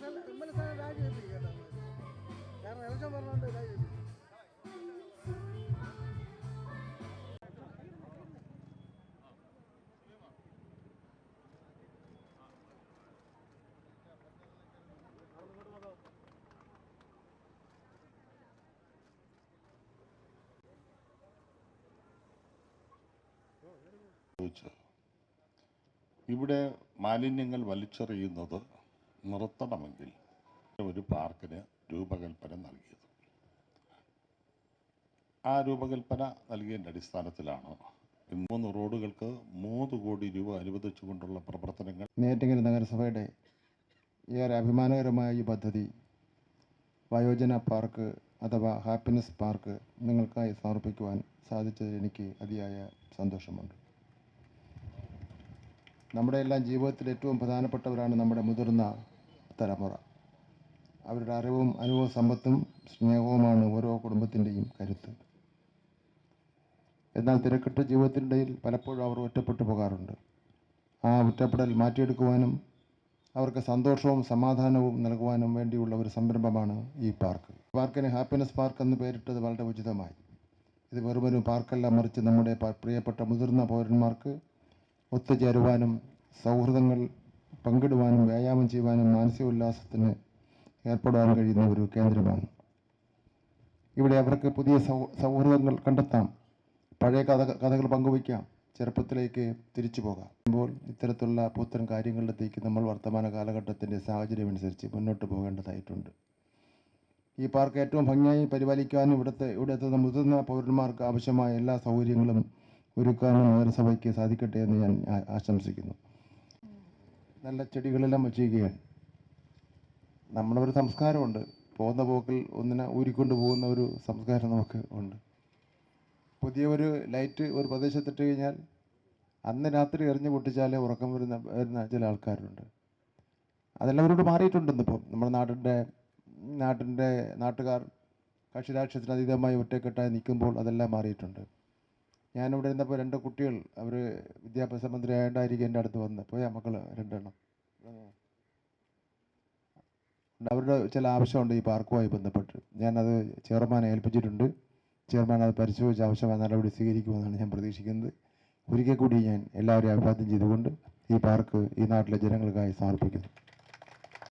MLA സ്ഥാനം രാജിവെപ്പിക്കും കേട്ടോ. കാരണം ഇലക്ഷൻ പറഞ്ഞുകൊണ്ട് രാജിവെപ്പിക്കും. ഇവിടെ മാലിന്യങ്ങൾ വലിച്ചെറിയുന്നത് നിർത്തണമെങ്കിൽ ഒരു പാർക്കിന് രൂപകൽപ്പന നൽകിയത്. ആ രൂപകൽപ്പന നൽകിയതിൻ്റെ അടിസ്ഥാനത്തിലാണ് 3 റോഡുകൾക്ക് 3 കോടി രൂപ അനുവദിച്ചുകൊണ്ടുള്ള പ്രവർത്തനങ്ങൾ. നെയ്യാറ്റിൻകര നഗരസഭയുടെ ഏറെ അഭിമാനകരമായ ഈ പദ്ധതി വയോജന പാർക്ക് അഥവാ ഹാപ്പിനെസ് പാർക്ക് നിങ്ങൾക്കായി സമർപ്പിക്കുവാൻ സാധിച്ചതിൽ എനിക്ക് അതിയായ സന്തോഷമുണ്ട്. നമ്മുടെ എല്ലാം ജീവിതത്തിൽ ഏറ്റവും പ്രധാനപ്പെട്ടവരാണ് നമ്മുടെ മുതിർന്ന തലമുറ. അവരുടെ അറിവും അനുഭവ സമ്പത്തും സ്നേഹവുമാണ് ഓരോ കുടുംബത്തിൻ്റെയും കരുത്ത്. എന്നാൽ തിരക്കിട്ട ജീവിതത്തിനിടയിൽ പലപ്പോഴും അവർ ഒറ്റപ്പെട്ടു പോകാറുണ്ട്. ആ ഒറ്റപ്പെടൽ മാറ്റിയെടുക്കുവാനും അവർക്ക് സന്തോഷവും സമാധാനവും നൽകുവാനും വേണ്ടിയുള്ള ഒരു സംരംഭമാണ് ഈ പാർക്ക്. പാർക്കിന് ഹാപ്പിനെസ് പാർക്ക് എന്ന് പേരിട്ടത് വളരെ ഉചിതമായി. ഇത് വെറുമൊരു പാർക്കല്ല, മറിച്ച് നമ്മുടെ പ്രിയപ്പെട്ട മുതിർന്ന പൗരന്മാർക്ക് ഒത്തുചേരുവാനും സൗഹൃദങ്ങൾ പങ്കിടുവാനും വ്യായാമം ചെയ്യുവാനും മാനസിക ഉല്ലാസത്തിന് ഏർപ്പെടുവാൻ കഴിയുന്ന ഒരു കേന്ദ്രമാണ്. ഇവിടെ അവർക്ക് പുതിയ സൗഹൃദങ്ങൾ കണ്ടെത്താം, പഴയ കഥകൾ പങ്കുവയ്ക്കാം, ചെറുപ്പത്തിലേക്ക് തിരിച്ചു പോകാം. അപ്പോൾ ഇത്തരത്തിലുള്ള പുത്തൻ കാര്യങ്ങളിലേക്ക് നമ്മൾ വർത്തമാന കാലഘട്ടത്തിൻ്റെ സാഹചര്യം അനുസരിച്ച് മുന്നോട്ട് പോകേണ്ടതായിട്ടുണ്ട്. ഈ പാർക്ക് ഏറ്റവും ഭംഗിയായി പരിപാലിക്കാനും ഇവിടുത്തെ മുതിർന്ന പൗരന്മാർക്ക് ആവശ്യമായ എല്ലാ സൗകര്യങ്ങളും ഒരുക്കാനും നഗരസഭയ്ക്ക് സാധിക്കട്ടെ എന്ന് ഞാൻ ആശംസിക്കുന്നു. നല്ല ചെടികളെല്ലാം വച്ചിരിക്കുകയാണ്. നമ്മുടെ ഒരു സംസ്കാരമുണ്ട്, പോകുന്ന പോക്കിൽ ഒന്നിനെ ഊരിക്കൊണ്ട് പോകുന്ന ഒരു സംസ്കാരം നമുക്ക് ഉണ്ട്. പുതിയ ഒരു ലൈറ്റ് ഒരു പ്രദേശത്തിട്ട് കഴിഞ്ഞാൽ അന്ന് രാത്രി എറിഞ്ഞു പൊട്ടിച്ചാലേ ഉറക്കം വരുന്ന ചില ആൾക്കാരുണ്ട്. അതെല്ലാം അവരോട് മാറിയിട്ടുണ്ടെന്നിപ്പം നമ്മുടെ നാട്ടുകാർ കക്ഷിരാഷ്ട്രീയത്തിന് അതീതമായി ഒറ്റക്കെട്ടായി നിൽക്കുമ്പോൾ അതെല്ലാം മാറിയിട്ടുണ്ട്. ഞാനിവിടെ ഇരുന്നപ്പോൾ 2 കുട്ടികൾ, അവർ വിദ്യാഭ്യാസ മന്ത്രി ആയതുകൊണ്ടായിരിക്കും എൻ്റെ അടുത്ത് വന്ന് പോയാ മക്കൾ 2 എണ്ണം. അവരുടെ ചില ആവശ്യമുണ്ട് ഈ പാർക്കുമായി ബന്ധപ്പെട്ട്. ഞാനത് ചെയർമാനെ ഏൽപ്പിച്ചിട്ടുണ്ട്. ചെയർമാൻ അത് പരിശോധിച്ച് ആവശ്യമായ നടപടി സ്വീകരിക്കുമെന്നാണ് ഞാൻ പ്രതീക്ഷിക്കുന്നത്. ഒരിക്കൽ കൂടി ഞാൻ എല്ലാവരെയും അഭിവാദ്യം ചെയ്തുകൊണ്ട് ഈ പാർക്ക് ഈ നാട്ടിലെ ജനങ്ങൾക്കായി സമർപ്പിക്കുന്നു.